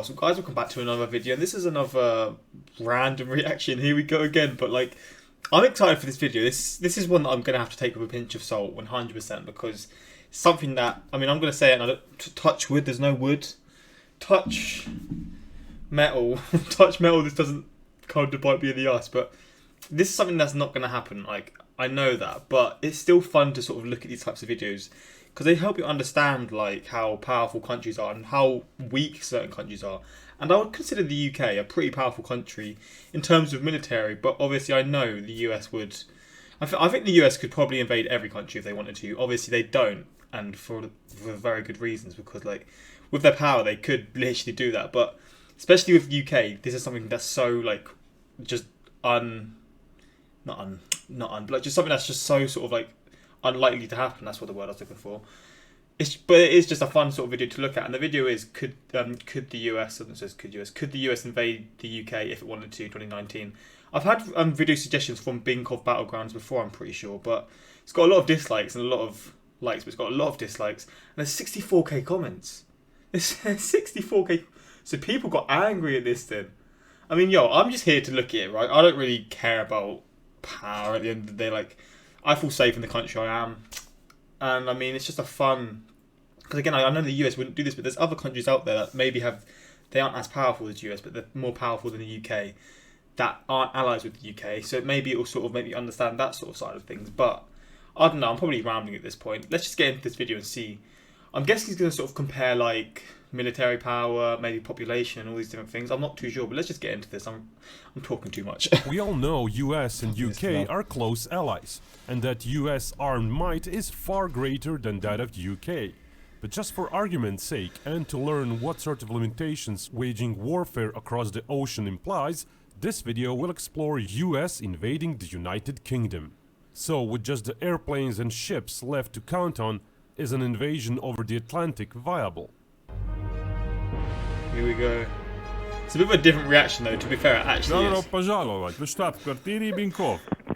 What's up, guys? Welcome back to another video. And this is another random reaction. Here we go again. But like, I'm excited for this video. This is one that I'm gonna have to take with a pinch of salt, 100%, because it's something that I'm gonna say it. And I don't touch wood. There's no wood. Touch metal. Touch metal. This doesn't kind of bite me in the ass. But this is something that's not gonna happen. Like, I know that, but it's still fun to sort of look at these types of videos, because they help you understand like how powerful countries are and how weak certain countries are. And I would consider the UK a pretty powerful country in terms of military, but obviously I know the US would... I think the US could probably invade every country if they wanted to. Obviously they don't, and for very good reasons, because like with their power they could literally do that. But especially with the UK, this is something that's so like just but like just something that's just so sort of like unlikely to happen. That's what the word I was looking for. But it is just a fun sort of video to look at. And the video is could the US, it says could the US invade the UK if it wanted to, 2019. I've had video suggestions from Binkov Battlegrounds before, I'm pretty sure, but it's got a lot of dislikes and a lot of likes, but it's got a lot of dislikes. And there's 64k comments. There's 64k. So people got angry at this then. I mean, yo, I'm just here to look at it, right? I don't really care about power at the end of the day. Like, I feel safe in the country I am. And I mean, it's just a fun... Because again, I know the US wouldn't do this, but there's other countries out there that maybe they aren't as powerful as the US, but they're more powerful than the UK, that aren't allies with the UK. So maybe it will sort of make you understand that sort of side of things. But I don't know, I'm probably rambling at this point. Let's just get into this video and see. I'm guessing he's going to sort of compare like military power, maybe population and all these different things. I'm not too sure, but let's just get into this. I'm talking too much. We all know US and UK are close allies, and that US armed might is far greater than that of the UK. But just for argument's sake, and to learn what sort of limitations waging warfare across the ocean implies, this video will explore US invading the United Kingdom. So, with just the airplanes and ships left to count on, is an invasion over the Atlantic viable? Here we go. It's a bit of a different reaction though, to be fair, it actually is.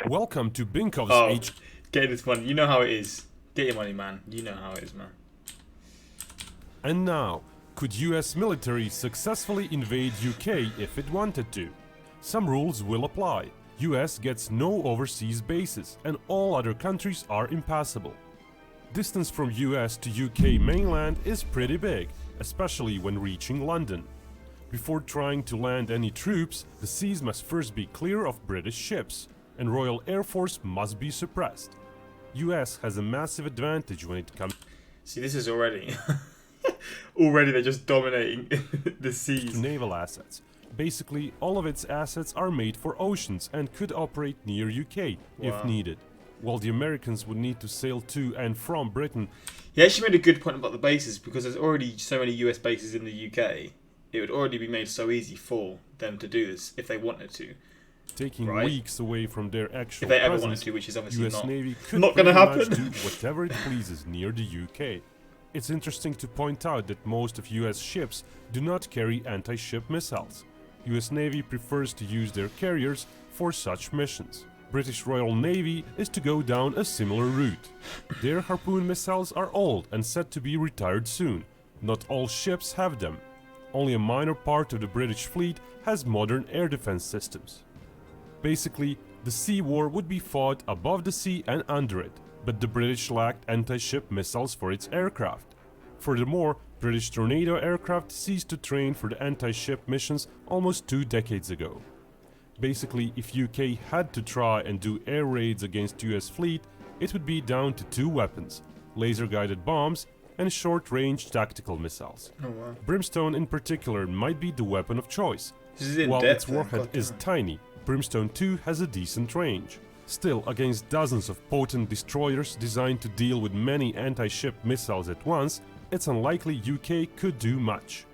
Welcome to Binkov's HQ. Getting this money. You know how it is. Get your money, man. You know how it is, man. And now, could US military successfully invade UK if it wanted to? Some rules will apply. US gets no overseas bases, and all other countries are impassable. Distance from US to UK mainland is pretty big, especially when reaching London. Before trying to land any troops, the seas must first be clear of British ships, and Royal Air Force must be suppressed. US has a massive advantage when it comes... See, this is already... already they're just dominating the seas. ...to naval assets. Basically, all of its assets are made for oceans and could operate near UK if needed. While the Americans would need to sail to and from Britain. He actually made a good point about the bases, because there's already so many US bases in the UK. It would already be made so easy for them to do this if they wanted to. Taking weeks away from their actual if they ever presence, wanted to, which is obviously US Navy could not going to happen. Do whatever it pleases near the UK. It's interesting to point out that most of US ships do not carry anti-ship missiles. US Navy prefers to use their carriers for such missions. British Royal Navy is to go down a similar route. Their Harpoon missiles are old and set to be retired soon. Not all ships have them. Only a minor part of the British fleet has modern air defense systems. Basically, the sea war would be fought above the sea and under it, but the British lacked anti-ship missiles for its aircraft. Furthermore, British Tornado aircraft ceased to train for the anti-ship missions almost 2 decades ago. Basically, if UK had to try and do air raids against US fleet, it would be down to 2 weapons: laser-guided bombs and short-range tactical missiles. Oh, wow. Brimstone in particular might be the weapon of choice. While its warhead is tiny, Brimstone 2 has a decent range. Still, against dozens of potent destroyers designed to deal with many anti-ship missiles at once, it's unlikely UK could do much.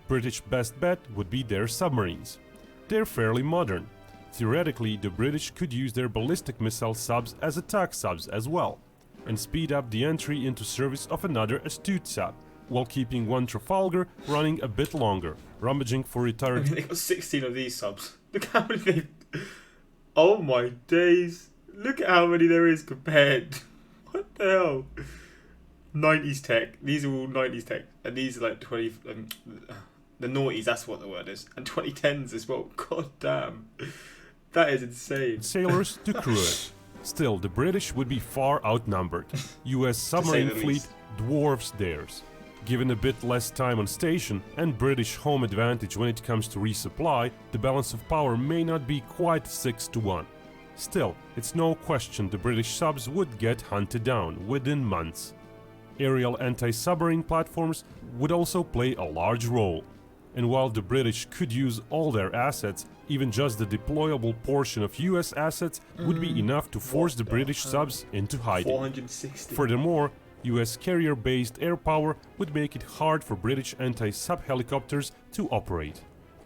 British best bet would be their submarines. They're fairly modern. Theoretically, the British could use their ballistic missile subs as attack subs as well, and speed up the entry into service of another astute sub, while keeping one Trafalgar running a bit longer, rummaging for retired... They got 16 of these subs. Look how many they... Oh my days. Look at how many there is compared. What the hell? 90s tech. These are all 90s tech. And these are like 20... The noughties, that's what the word is. And 2010s as well. God damn. That is insane. Sailors to crew it. Still, the British would be far outnumbered. US submarine the fleet least. dwarfs theirs. Given a bit less time on station and British home advantage when it comes to resupply, the balance of power may not be quite 6-1. Still, it's no question the British subs would get hunted down within months. Aerial anti-submarine platforms would also play a large role. And while the British could use all their assets, even just the deployable portion of US assets would be enough to force the British subs into hiding. 460. Furthermore, US carrier-based air power would make it hard for British anti-sub helicopters to operate.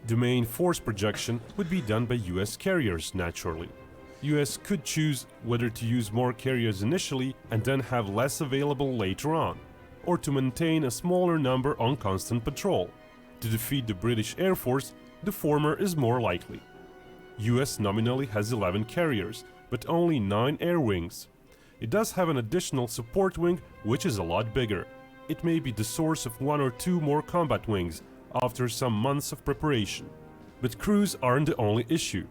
The main force projection would be done by US carriers, naturally. US could choose whether to use more carriers initially and then have less available later on, or to maintain a smaller number on constant patrol. To defeat the British Air Force, the former is more likely. US nominally has 11 carriers, but only 9 air wings. It does have an additional support wing, which is a lot bigger. It may be the source of 1 or 2 more combat wings after some months of preparation. But crews aren't the only issue.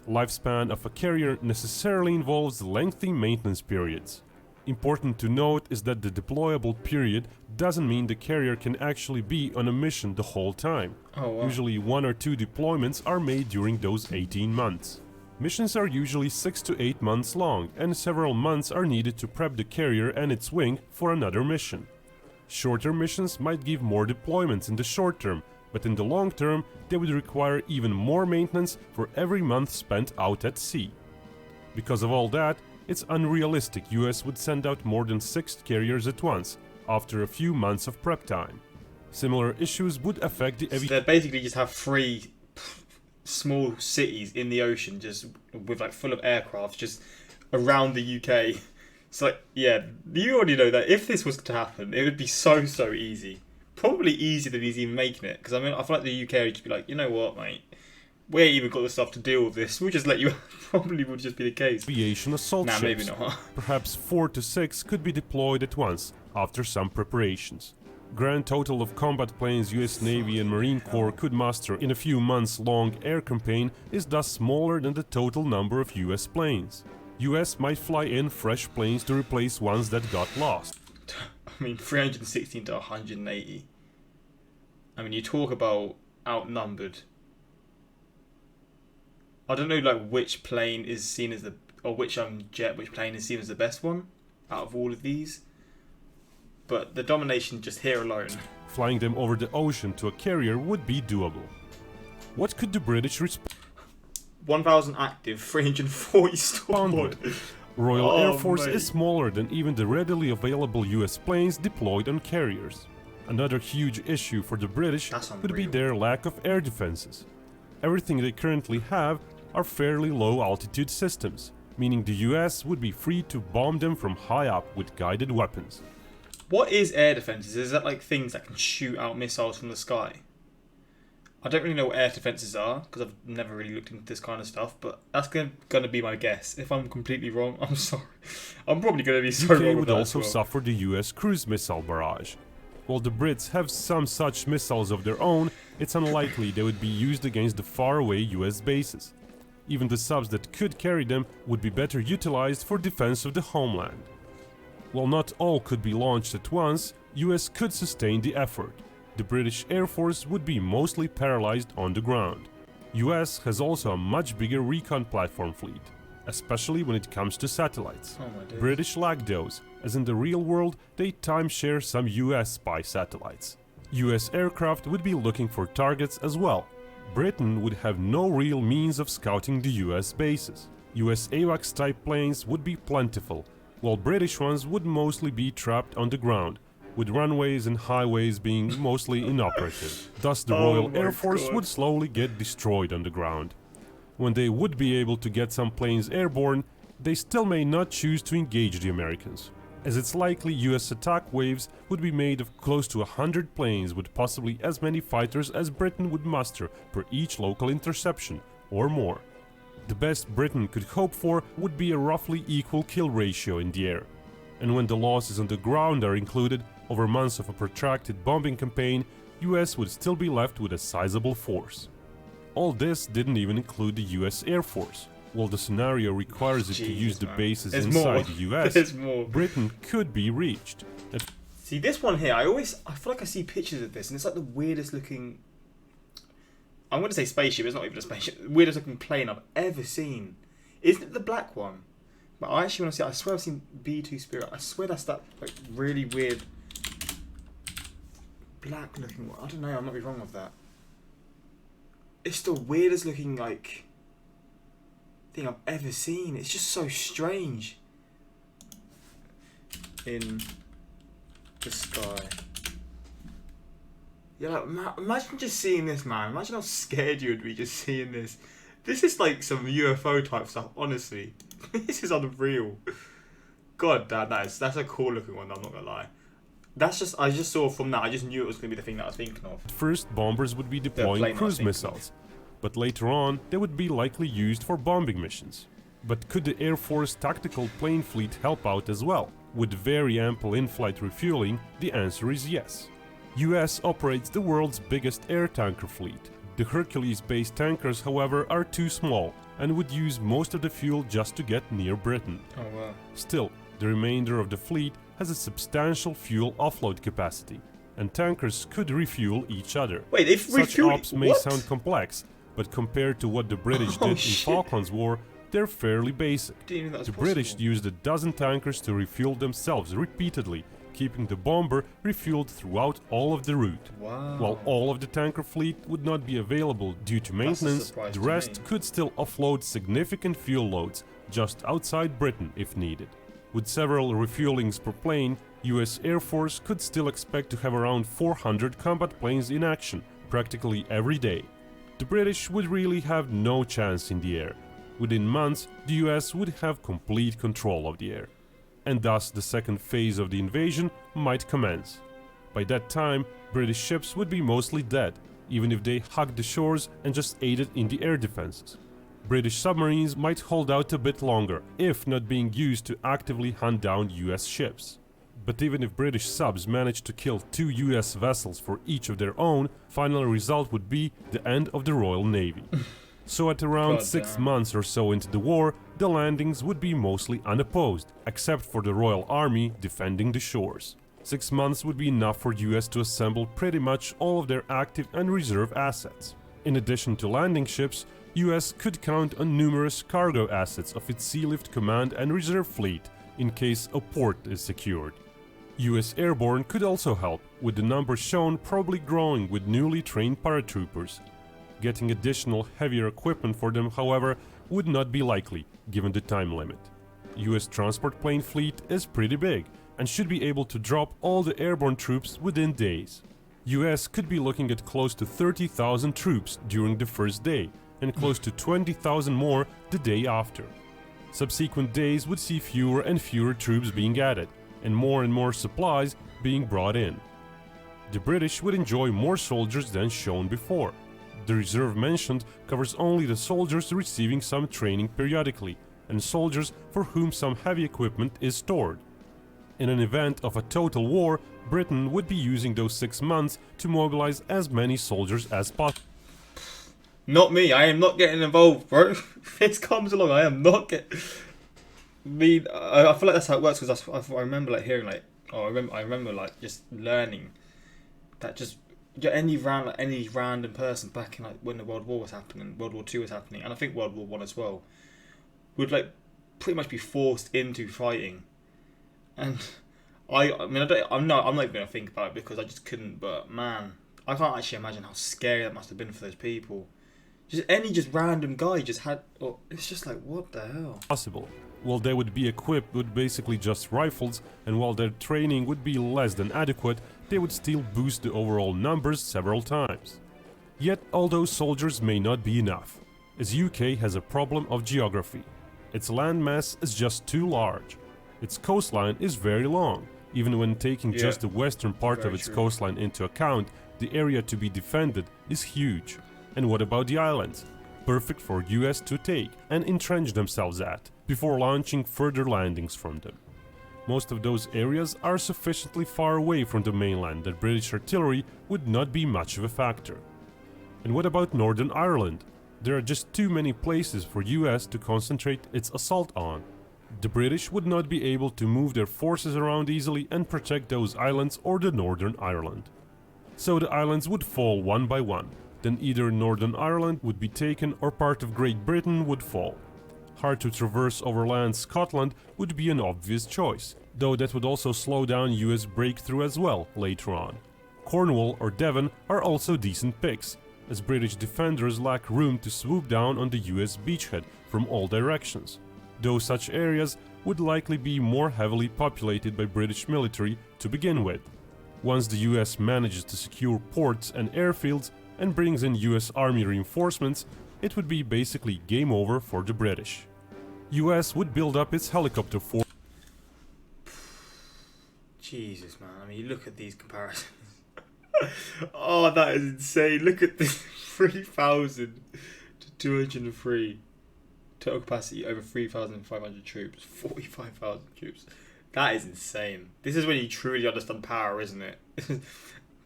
Lifespan of a carrier necessarily involves lengthy maintenance periods. Important to note is that the deployable period doesn't mean the carrier can actually be on a mission the whole time. Oh, wow. Usually 1 or 2 deployments are made during those 18 months. Missions are usually 6 to 8 months long, and several months are needed to prep the carrier and its wing for another mission. Shorter missions might give more deployments in the short term, but in the long term they would require even more maintenance for every month spent out at sea. Because of all that, it's unrealistic US would send out more than 6 carriers at once, after a few months of prep time. Similar issues would affect the So they basically just have 3 small cities in the ocean, just with like full of aircraft, just around the UK. So like, yeah, you already know that if this was to happen, it would be so easy. Probably easier than he's even making it. Because I mean, I feel like the UK would just be like, you know what, mate, we ain't even got the stuff to deal with this. We'll just let you. Probably would just be the case. aviation assault ships. Maybe not. Perhaps 4 to 6 could be deployed at once after some preparations. Grand total of combat planes US Navy and Marine Corps could muster in a few months long air campaign is thus smaller than the total number of US planes. US might fly in fresh planes to replace ones that got lost. I mean, 316 to 180. I mean, you talk about outnumbered. I don't know, like, which plane is seen as the, or which plane is seen as the best one out of all of these. But the domination just here alone. Flying them over the ocean to a carrier would be doable. What could the British respond 1,000 active, 340 starboard. with? Royal Oh, Air Force mate. is smaller than even the readily available US planes deployed on carriers. Another huge issue for the British That's would be unreal. their lack of air defenses. Everything they currently have are fairly low altitude systems, meaning the US would be free to bomb them from high up with guided weapons. What is air defences? Is that like things that can shoot out missiles from the sky? I don't really know what air defences are, because I've never really looked into this kind of stuff, but that's going to be my guess. If I'm completely wrong, I'm sorry. I'm probably going to be so UK wrong with would that also as well. suffer the US cruise missile barrage. While the Brits have some such missiles of their own, it's unlikely they would be used against the faraway US bases. Even the subs that could carry them would be better utilized for defense of the homeland. While not all could be launched at once, US could sustain the effort. The British Air Force would be mostly paralyzed on the ground. US has also a much bigger recon platform fleet, especially when it comes to satellites. Oh my days. British lack those, as in the real world they timeshare some US spy satellites. US aircraft would be looking for targets as well. Britain would have no real means of scouting the US bases. US AWACS type planes would be plentiful, while British ones would mostly be trapped on the ground, with runways and highways being mostly inoperative. Thus the Oh Royal my Air Force God. would slowly get destroyed on the ground. When they would be able to get some planes airborne, they still may not choose to engage the Americans, as it's likely US attack waves would be made of close to 100 planes with possibly as many fighters as Britain would muster per each local interception, or more. The best Britain could hope for would be a roughly equal kill ratio in the air. And when the losses on the ground are included over months of a protracted bombing campaign, US would still be left with a sizable force. All this didn't even include the US Air Force. While the scenario requires it to use the bases inside the US, Britain could be reached. See, this one here, I feel like I see pictures of this, and it's like the weirdest looking... I'm going to say spaceship, it's not even a spaceship. Weirdest looking plane I've ever seen. Isn't it the black one? But I actually want to see, I swear I've seen B-2 Spirit. I swear that's that like really weird black looking one. I don't know, I might be wrong with that. It's the weirdest looking like thing I've ever seen. It's just so strange. In the sky. Yeah, like, imagine just seeing this, man. Imagine how scared you would be just seeing this. This is like some UFO type stuff, honestly. This is unreal. God damn, that's a cool looking one, I'm not gonna lie. That's just, I just saw from that, I just knew it was gonna be the thing that I was thinking of. First, bombers would be deploying cruise missiles, but later on, they would be likely used for bombing missions. But could the Air Force tactical plane fleet help out as well? With very ample in-flight refueling, the answer is yes. US operates the world's biggest air tanker fleet. The Hercules-based tankers, however, are too small and would use most of the fuel just to get near Britain. Oh wow. Still, the remainder of the fleet has a substantial fuel offload capacity, and tankers could refuel each other. Wait, if such ops may sound complex, but compared to what the British did in Falklands War, they're fairly basic. The British used a dozen tankers to refuel themselves repeatedly, keeping the bomber refueled throughout all of the route. Wow. While all of the tanker fleet would not be available due to maintenance, the rest could still offload significant fuel loads just outside Britain if needed. With several refuelings per plane, US Air Force could still expect to have around 400 combat planes in action practically every day. The British would really have no chance in the air. Within months, the US would have complete control of the air, and thus the second phase of the invasion might commence. By that time, British ships would be mostly dead, even if they hugged the shores and just aided in the air defenses. British submarines might hold out a bit longer, if not being used to actively hunt down US ships. But even if British subs managed to kill 2 US vessels for each of their own, final result would be the end of the Royal Navy. So at around 6 months or so into the war, the landings would be mostly unopposed, except for the Royal Army defending the shores. 6 months would be enough for US to assemble pretty much all of their active and reserve assets. In addition to landing ships, US could count on numerous cargo assets of its Sealift Command and Reserve Fleet in case a port is secured. US Airborne could also help, with the numbers shown probably growing with newly trained paratroopers. Getting additional heavier equipment for them, however, would not be likely, given the time limit. US transport plane fleet is pretty big, and should be able to drop all the airborne troops within days. US could be looking at close to 30,000 troops during the first day, and close to 20,000 more the day after. Subsequent days would see fewer and fewer troops being added, and more supplies being brought in. The British would enjoy more soldiers than shown before. The reserve mentioned covers only the soldiers receiving some training periodically, and soldiers for whom some heavy equipment is stored. In an event of a total war, Britain would be using those 6 months to mobilize as many soldiers as possible. Not me, I am not getting involved, bro. If this comes along, I am not getting... I feel like that's how it works, because I remember like hearing like... I remember like just learning that just... any random person back in like when the World War was happening, World War II was happening, and I think World War One as well, would like pretty much be forced into fighting. And I'm not even gonna think about it because I just couldn't. But man, I can't actually imagine how scary that must have been for those people. Just random guy just had. Oh, it's just like, what the hell? Possible. Well, they would be equipped with basically just rifles, and while their training would be less than adequate, they would still boost the overall numbers several times. Yet, although soldiers may not be enough, as UK has a problem of geography. Its landmass is just too large. Its coastline is very long. Even when taking just the western part of its coastline into account, the area to be defended is huge. And what about the islands? Perfect for US to take and entrench themselves at, before launching further landings from them. Most of those areas are sufficiently far away from the mainland that British artillery would not be much of a factor. And what about Northern Ireland? There are just too many places for US to concentrate its assault on. The British would not be able to move their forces around easily and protect those islands or the Northern Ireland. So the islands would fall one by one. Then either Northern Ireland would be taken or part of Great Britain would fall. Hard to traverse overland Scotland would be an obvious choice, though that would also slow down US breakthrough as well later on. Cornwall or Devon are also decent picks, as British defenders lack room to swoop down on the US beachhead from all directions, though such areas would likely be more heavily populated by British military to begin with. Once the US manages to secure ports and airfields and brings in US Army reinforcements, it would be basically game over for the British. US would build up its helicopter force. Jesus, man. I mean, you look at these comparisons. Oh, that is insane. Look at this. 3,000 to 203. Total capacity over 3,500 troops. 45,000 troops. That is insane. This is when you truly understand power, isn't it?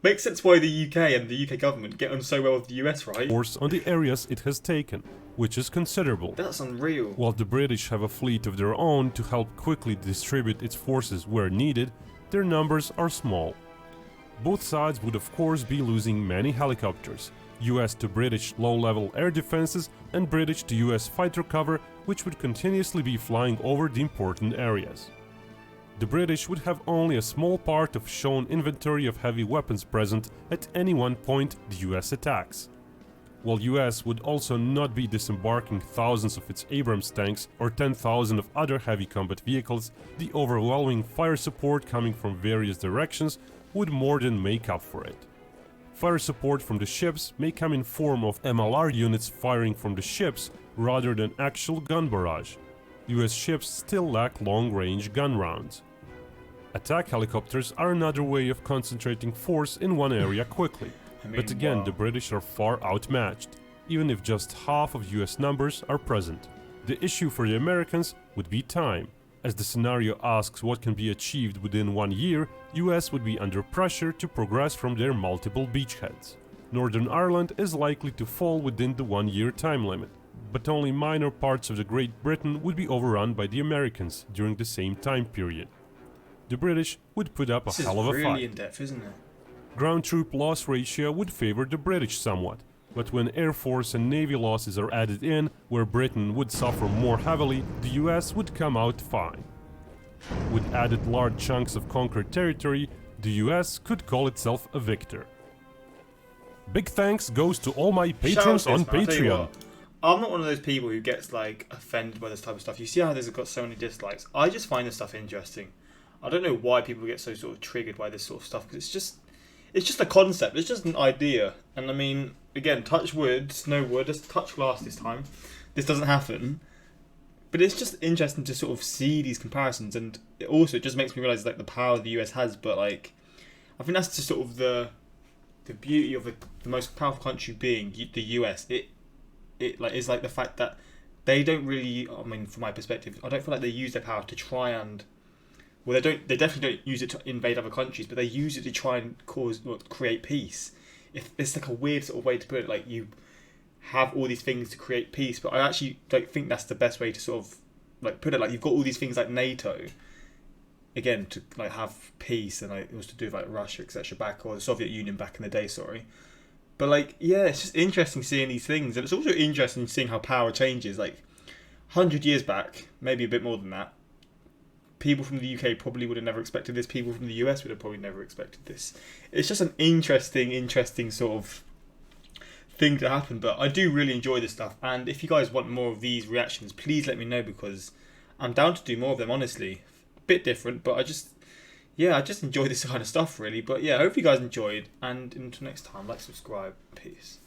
Makes sense why the UK and the UK government get on so well with the US, right? Force on the areas it has taken, which is considerable. That's unreal. While the British have a fleet of their own to help quickly distribute its forces where needed, their numbers are small. Both sides would of course be losing many helicopters, US to British low-level air defenses and British to US fighter cover, which would continuously be flying over the important areas. The British would have only a small part of shown inventory of heavy weapons present at any one point the US attacks. While US would also not be disembarking thousands of its Abrams tanks or 10,000 of other heavy combat vehicles, the overwhelming fire support coming from various directions would more than make up for it. Fire support from the ships may come in form of MLR units firing from the ships rather than actual gun barrage. US ships still lack long-range gun rounds. Attack helicopters are another way of concentrating force in one area quickly. But again, the British are far outmatched, even if just half of US numbers are present. The issue for the Americans would be time. As the scenario asks what can be achieved within 1 year, US would be under pressure to progress from their multiple beachheads. Northern Ireland is likely to fall within the 1-year time limit, but only minor parts of the Great Britain would be overrun by the Americans during the same time period. The British would put up a hell of a fight. This is really in-depth, isn't it? Ground troop loss ratio would favor the British somewhat, but when Air Force and Navy losses are added in, where Britain would suffer more heavily, the US would come out fine. With added large chunks of conquered territory, the US could call itself a victor. Big thanks goes to all my patrons on Patreon. I'm not one of those people who gets like offended by this type of stuff. You see how this has got so many dislikes. I just find this stuff interesting. I don't know why people get so sort of triggered by this sort of stuff, because it's just a concept. It's just an idea. And I mean, again, touch wood, no wood. Just touch glass this time. This doesn't happen. But it's just interesting to sort of see these comparisons, and it just makes me realise like the power the US has. But like, I think that's just sort of the beauty of the most powerful country being the US. It like is like the fact that they don't really. I mean, from my perspective, I don't feel like they use their power to try and. Well, they definitely don't use it to invade other countries, but they use it to try and create peace. It's like a weird sort of way to put it. Like, you have all these things to create peace, but I actually don't think that's the best way to sort of like put it. Like, you've got all these things like NATO, again, to like have peace, and like it was to do with like Russia, etc. back, or the Soviet Union back in the day. Sorry, but like, yeah, it's just interesting seeing these things, and it's also interesting seeing how power changes. Like 100 years back, maybe a bit more than that. People from the UK probably would have never expected this. People from the US would have probably never expected this. It's just an interesting sort of thing to happen. But I do really enjoy this stuff. And if you guys want more of these reactions, please let me know, because I'm down to do more of them, honestly. A bit different, but I just enjoy this kind of stuff, really. But yeah, I hope you guys enjoyed. And until next time, like, subscribe. Peace.